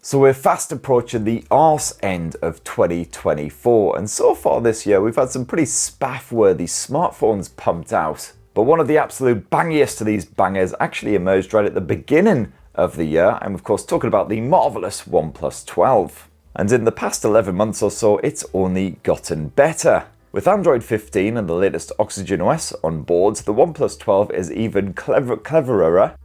So we're fast approaching the arse end of 2024, and so far this year we've had some pretty spaff-worthy smartphones pumped out. But one of the absolute bangiest of these bangers actually emerged right at the beginning of the year. I'm of course talking about the marvellous OnePlus 12. And in the past 11 months or so, it's only gotten better. With Android 15 and the latest OxygenOS on board, the OnePlus 12 is even cleverer.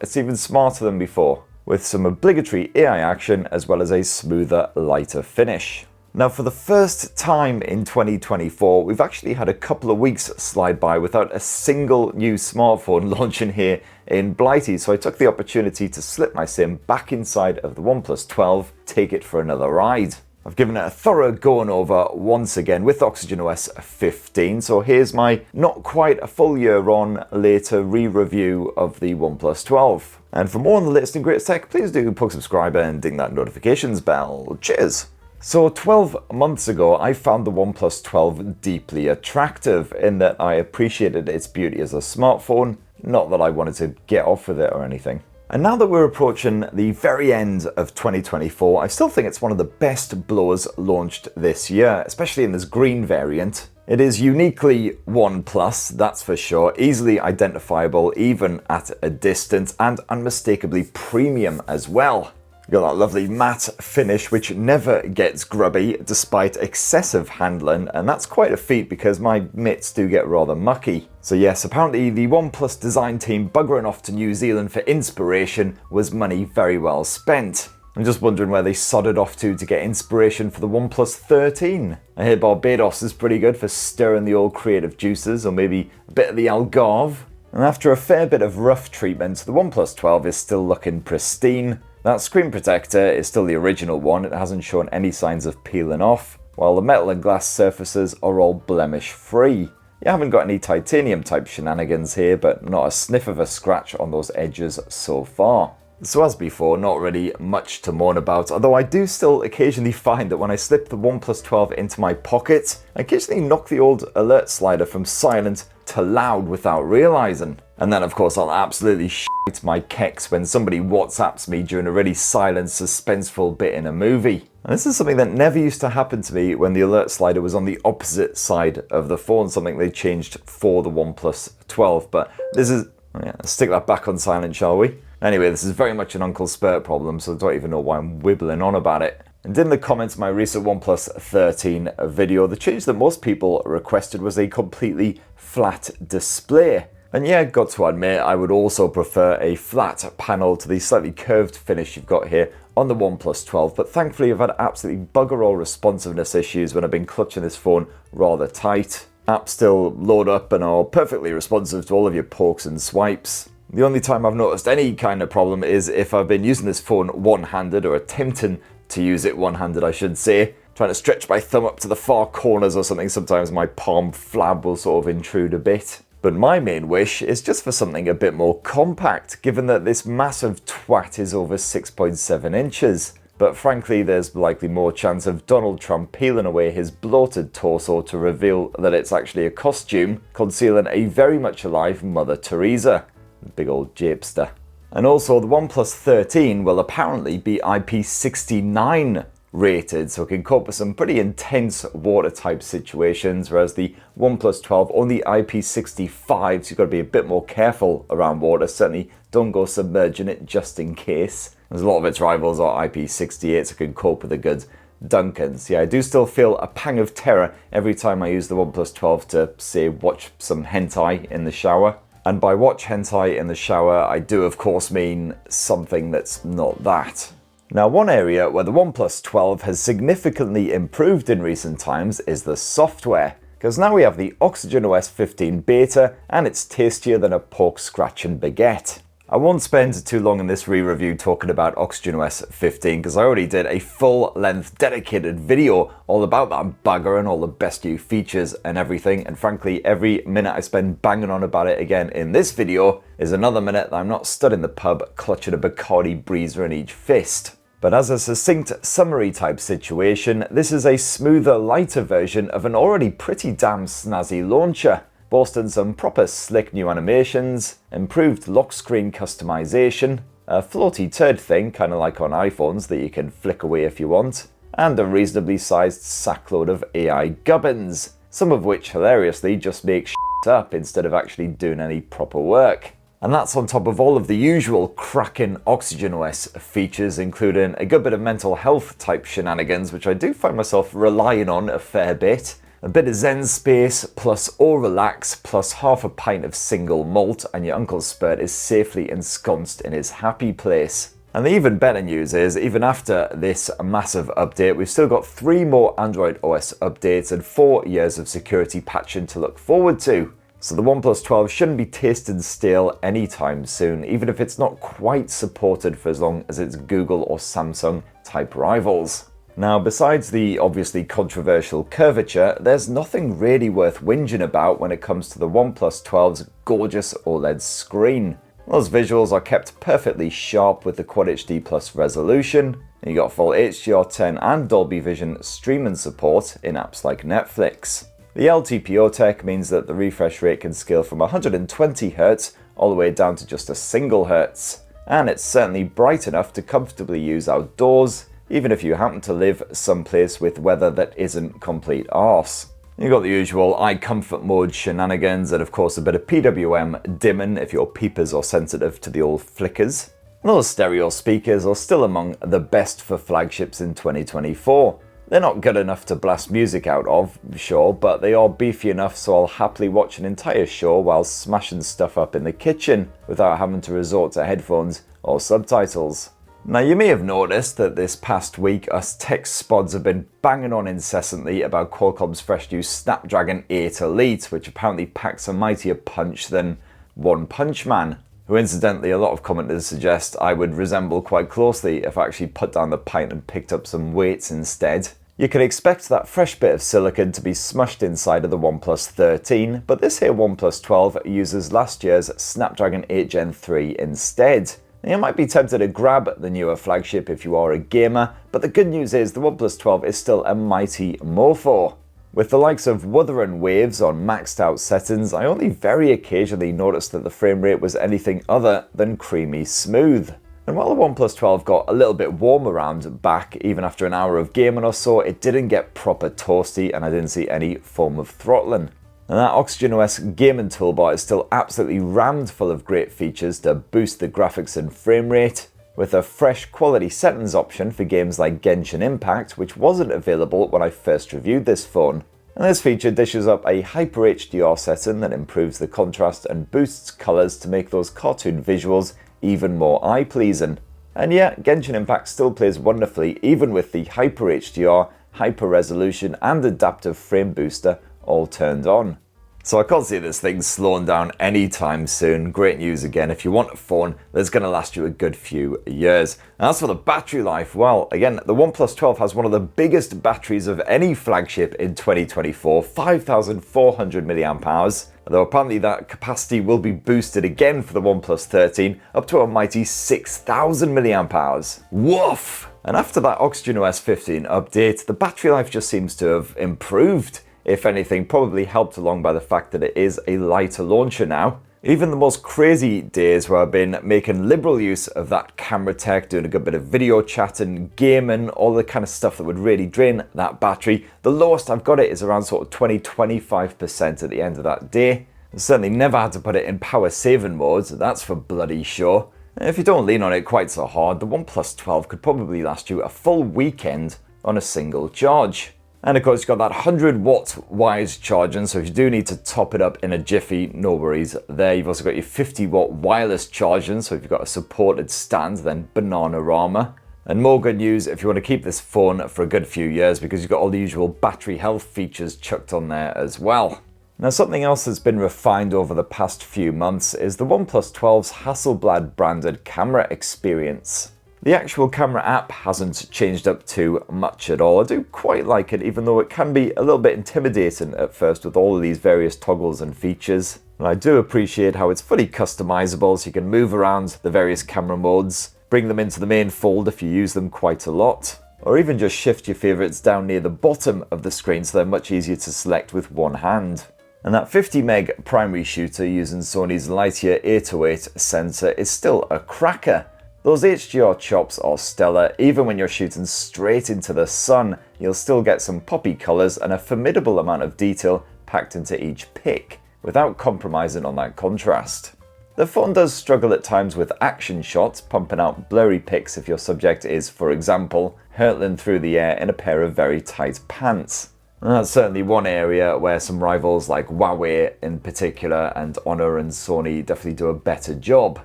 It's even smarter than before, with some obligatory AI action as well as a smoother, lighter finish. Now, for the first time in 2024, we've actually had a couple of weeks slide by without a single new smartphone launching here in Blighty, so I took the opportunity to slip my SIM back inside of the OnePlus 12, take it for another ride. I've given it a thorough going over once again with OxygenOS 15, so here's my not quite a full year on later re-review of the OnePlus 12. And for more on the latest and greatest tech, please do poke subscribe and ding that notifications bell. Cheers! So 12 months ago, I found the OnePlus 12 deeply attractive in that I appreciated its beauty as a smartphone, not that I wanted to get off with it or anything. And now that we're approaching the very end of 2024, I still think it's one of the best blowers launched this year, especially in this green variant. It is uniquely OnePlus, that's for sure, easily identifiable even at a distance, and unmistakably premium as well. You've got that lovely matte finish which never gets grubby despite excessive handling, and that's quite a feat because my mitts do get rather mucky. So yes, apparently the OnePlus design team buggering off to New Zealand for inspiration was money very well spent. I'm just wondering where they sodded off to get inspiration for the OnePlus 13. I hear Barbados is pretty good for stirring the old creative juices, or maybe a bit of the Algarve. And after a fair bit of rough treatment, the OnePlus 12 is still looking pristine. That screen protector is still the original one, it hasn't shown any signs of peeling off, while the metal and glass surfaces are all blemish free. You haven't got any titanium type shenanigans here, but not a sniff of a scratch on those edges so far. So as before, not really much to moan about, although I do still occasionally find that when I slip the OnePlus 12 into my pocket, I occasionally knock the old alert slider from silent to loud without realising. And then of course I'll absolutely shit my kecks when somebody WhatsApps me during a really silent, suspenseful bit in a movie. And this is something that never used to happen to me when the alert slider was on the opposite side of the phone, something they changed for the OnePlus 12. But this is, let's stick that back on silent, shall we? Anyway, this is very much an Uncle Spurt problem, so I don't even know why I'm wibbling on about it. And in the comments of my recent OnePlus 13 video, the change that most people requested was a completely flat display. And yeah, got to admit, I would also prefer a flat panel to the slightly curved finish you've got here on the OnePlus 12, but thankfully I've had absolutely bugger all responsiveness issues when I've been clutching this phone rather tight. Apps still load up and are perfectly responsive to all of your pokes and swipes. The only time I've noticed any kind of problem is if I've been using this phone one-handed, or attempting to use it one-handed I should say, trying to stretch my thumb up to the far corners or something. Sometimes my palm flab will sort of intrude a bit. But my main wish is just for something a bit more compact, given that this massive twat is over 6.7 inches. But frankly, there's likely more chance of Donald Trump peeling away his bloated torso to reveal that it's actually a costume, concealing a very much alive Mother Teresa. Big old japester. And also, the OnePlus 13 will apparently be IP69 rated, so it can cope with some pretty intense water type situations, whereas the OnePlus 12 only IP65, so you've got to be a bit more careful around water. Certainly don't go submerging it just in case. There's a lot of its rivals are IP68, so it can cope with a good Dunkins. Yeah, I do still feel a pang of terror every time I use the OnePlus 12 to, say, watch some hentai in the shower. And by watch hentai in the shower, I do of course mean something that's not that. Now, one area where the OnePlus 12 has significantly improved in recent times is the software, because now we have the OxygenOS 15 beta, and it's tastier than a pork scratching baguette. I won't spend too long in this re-review talking about OxygenOS 15 because I already did a full-length dedicated video all about that bugger and all the best new features and everything, and frankly every minute I spend banging on about it again in this video is another minute that I'm not stood in the pub clutching a Bacardi Breezer in each fist. But as a succinct summary type situation, this is a smoother, lighter version of an already pretty damn snazzy launcher, boasting some proper slick new animations, improved lock screen customization, a floaty turd thing, kind of like on iPhones, that you can flick away if you want, and a reasonably sized sackload of AI gubbins, some of which hilariously just make shit up instead of actually doing any proper work. And that's on top of all of the usual cracking OxygenOS features, including a good bit of mental health type shenanigans, which I do find myself relying on a fair bit. A bit of Zen space, plus all relax, plus half a pint of single malt, and your Uncle Spurt is safely ensconced in his happy place. And the even better news is, even after this massive update, we've still got 3 more Android OS updates and 4 years of security patching to look forward to. So the OnePlus 12 shouldn't be tasted stale anytime soon, even if it's not quite supported for as long as its Google or Samsung type rivals. Now, besides the obviously controversial curvature, there's nothing really worth whinging about when it comes to the OnePlus 12's gorgeous OLED screen. Those visuals are kept perfectly sharp with the Quad HD Plus resolution, and you got full HDR10 and Dolby Vision streaming support in apps like Netflix. The LTPO tech means that the refresh rate can scale from 120Hz all the way down to just a single Hz, and it's certainly bright enough to comfortably use outdoors, even if you happen to live someplace with weather that isn't complete arse. You got the usual eye comfort mode shenanigans, and of course a bit of PWM dimming if your peepers are sensitive to the old flickers. Those stereo speakers are still among the best for flagships in 2024. They're not good enough to blast music out of, sure, but they are beefy enough so I'll happily watch an entire show while smashing stuff up in the kitchen without having to resort to headphones or subtitles. Now, you may have noticed that this past week us tech spods have been banging on incessantly about Qualcomm's fresh new Snapdragon 8 Elite, which apparently packs a mightier punch than One Punch Man, who incidentally a lot of commenters suggest I would resemble quite closely if I actually put down the pint and picked up some weights instead. You can expect that fresh bit of silicon to be smushed inside of the OnePlus 13, but this here OnePlus 12 uses last year's Snapdragon 8 Gen 3 instead. You might be tempted to grab the newer flagship if you are a gamer, but the good news is the OnePlus 12 is still a mighty mofo. With the likes of Wuthering Waves on maxed out settings, I only very occasionally noticed that the frame rate was anything other than creamy smooth. And while the OnePlus 12 got a little bit warm around back, even after an hour of gaming or so, it didn't get proper toasty and I didn't see any form of throttling. And that OxygenOS gaming toolbar is still absolutely rammed full of great features to boost the graphics and frame rate, with a fresh quality settings option for games like Genshin Impact, which wasn't available when I first reviewed this phone. And this feature dishes up a Hyper HDR setting that improves the contrast and boosts colours to make those cartoon visuals even more eye-pleasing. And yeah, Genshin Impact still plays wonderfully even with the Hyper HDR, Hyper Resolution and Adaptive Frame Booster all turned on. So I can't see this thing slowing down anytime soon. Great news again, if you want a phone that's going to last you a good few years. And as for the battery life, well, again, the OnePlus 12 has one of the biggest batteries of any flagship in 2024, 5,400 mAh. Although apparently that capacity will be boosted again for the OnePlus 13 up to a mighty 6,000 mAh. Woof! And after that OxygenOS 15 update, the battery life just seems to have improved. If anything, probably helped along by the fact that it is a lighter launcher now. Even the most crazy days where I've been making liberal use of that camera tech, doing a good bit of video chatting, gaming, all the kind of stuff that would really drain that battery, the lowest I've got it is around sort of 20-25% at the end of that day. I certainly never had to put it in power saving mode, that's for bloody sure. If you don't lean on it quite so hard, the OnePlus 12 could probably last you a full weekend on a single charge. And of course you've got that 100-watt wires charging, so if you do need to top it up in a jiffy, no worries there. You've also got your 50-watt wireless charging, so if you've got a supported stand, then Bananarama. And more good news if you want to keep this phone for a good few years, because you've got all the usual battery health features chucked on there as well. Now, something else that's been refined over the past few months is the OnePlus 12's Hasselblad branded camera experience. The actual camera app hasn't changed up too much at all. I do quite like it, even though it can be a little bit intimidating at first with all of these various toggles and features. And I do appreciate how it's fully customizable, so you can move around the various camera modes, bring them into the main fold if you use them quite a lot, or even just shift your favorites down near the bottom of the screen so they're much easier to select with one hand. And that 50 meg primary shooter using Sony's Lightyear 808 sensor is still a cracker. Those HDR chops are stellar. Even when you're shooting straight into the sun, you'll still get some poppy colours and a formidable amount of detail packed into each pic, without compromising on that contrast. The phone does struggle at times with action shots, pumping out blurry pics if your subject is, for example, hurtling through the air in a pair of very tight pants. And that's certainly one area where some rivals like Huawei in particular and Honor and Sony definitely do a better job.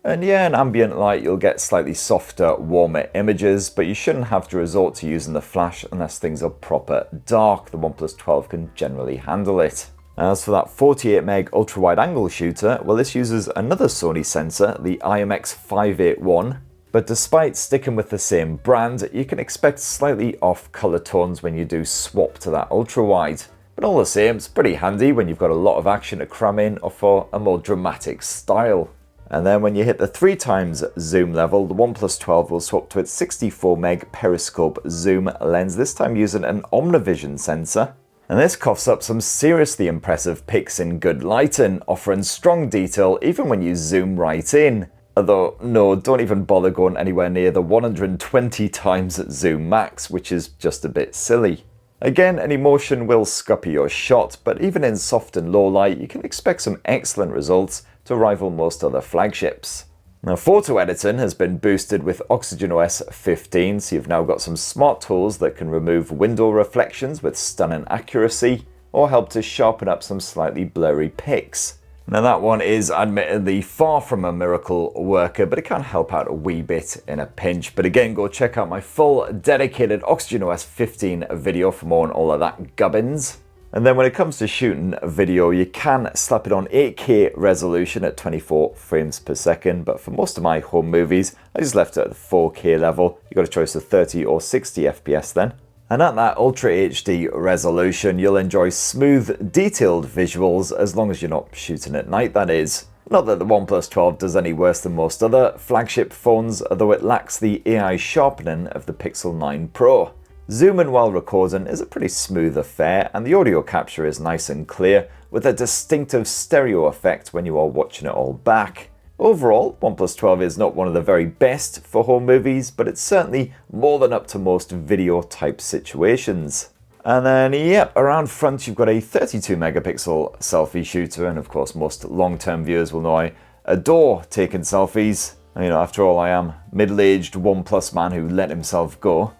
And yeah, in ambient light you'll get slightly softer, warmer images, but you shouldn't have to resort to using the flash unless things are proper dark. The OnePlus 12 can generally handle it. As for that 48 meg ultra wide angle shooter, well, this uses another Sony sensor, the IMX581, but despite sticking with the same brand, you can expect slightly off color tones when you do swap to that ultra wide. But all the same, it's pretty handy when you've got a lot of action to cram in or for a more dramatic style. And then when you hit the 3x zoom level, the OnePlus 12 will swap to its 64 meg periscope zoom lens, this time using an Omnivision sensor. And this coughs up some seriously impressive pics in good lighting, offering strong detail even when you zoom right in. Although, no, don't even bother going anywhere near the 120x zoom max, which is just a bit silly. Again, any motion will scupper your shot, but even in soft and low light, you can expect some excellent results to rival most other flagships. Now, photo editing has been boosted with OxygenOS 15, so you've now got some smart tools that can remove window reflections with stunning accuracy, or help to sharpen up some slightly blurry pics. Now that one is admittedly far from a miracle worker, but it can help out a wee bit in a pinch. But again, go check out my full dedicated OxygenOS 15 video for more on all of that gubbins. And then when it comes to shooting a video, you can slap it on 8K resolution at 24 frames per second, but for most of my home movies, I just left it at the 4K level. You got a choice of 30 or 60 FPS then. And at that Ultra HD resolution, you'll enjoy smooth, detailed visuals as long as you're not shooting at night, that is. Not that the OnePlus 12 does any worse than most other flagship phones, although it lacks the AI sharpening of the Pixel 9 Pro. Zooming while recording is a pretty smooth affair, and the audio capture is nice and clear, with a distinctive stereo effect when you are watching it all back. Overall, OnePlus 12 is not one of the very best for home movies, but it's certainly more than up to most video type situations. And then, yep, around front you've got a 32 megapixel selfie shooter, and of course most long-term viewers will know I adore taking selfies. You know, after all, I am middle-aged OnePlus man who let himself go.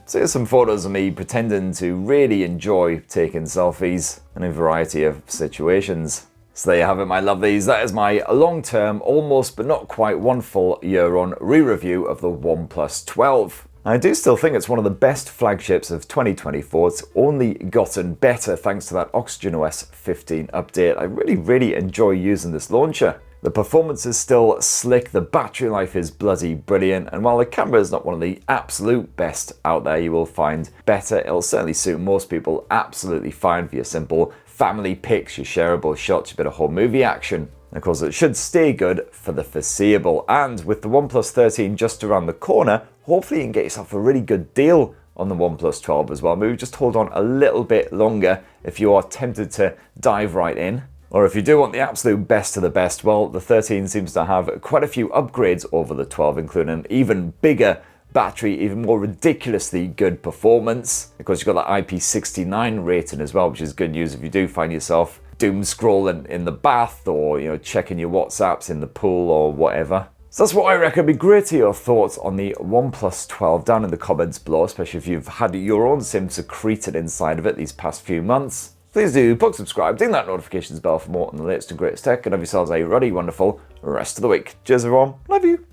So here's some photos of me pretending to really enjoy taking selfies in a variety of situations. So there you have it, my lovelies. That is my long-term, almost but not quite 1 full year on re-review of the OnePlus 12. I do still think it's one of the best flagships of 2024. It's only gotten better thanks to that OxygenOS 15 update. I really enjoy using this launcher. The performance is still slick, the battery life is bloody brilliant, and while the camera is not one of the absolute best out there, you will find better. It'll certainly suit most people absolutely fine for your simple family pics, your shareable shots, your bit of home movie action. And of course, it should stay good for the foreseeable. And with the OnePlus 13 just around the corner, hopefully you can get yourself a really good deal on the OnePlus 12 as well. Maybe just hold on a little bit longer if you are tempted to dive right in. Or if you do want the absolute best of the best, well, the 13 seems to have quite a few upgrades over the 12, including an even bigger battery, even more ridiculously good performance. Of course, you've got that IP69 rating as well, which is good news if you do find yourself doom scrolling in the bath or, you know, checking your WhatsApps in the pool or whatever. So that's what I reckon. It'd be great to hear your thoughts on the OnePlus 12 down in the comments below, especially if you've had your own sim secreted inside of it these past few months. Please do plug subscribe, ding that notifications bell for more on the latest and greatest tech, and have yourselves a really wonderful rest of the week. Cheers everyone, love you.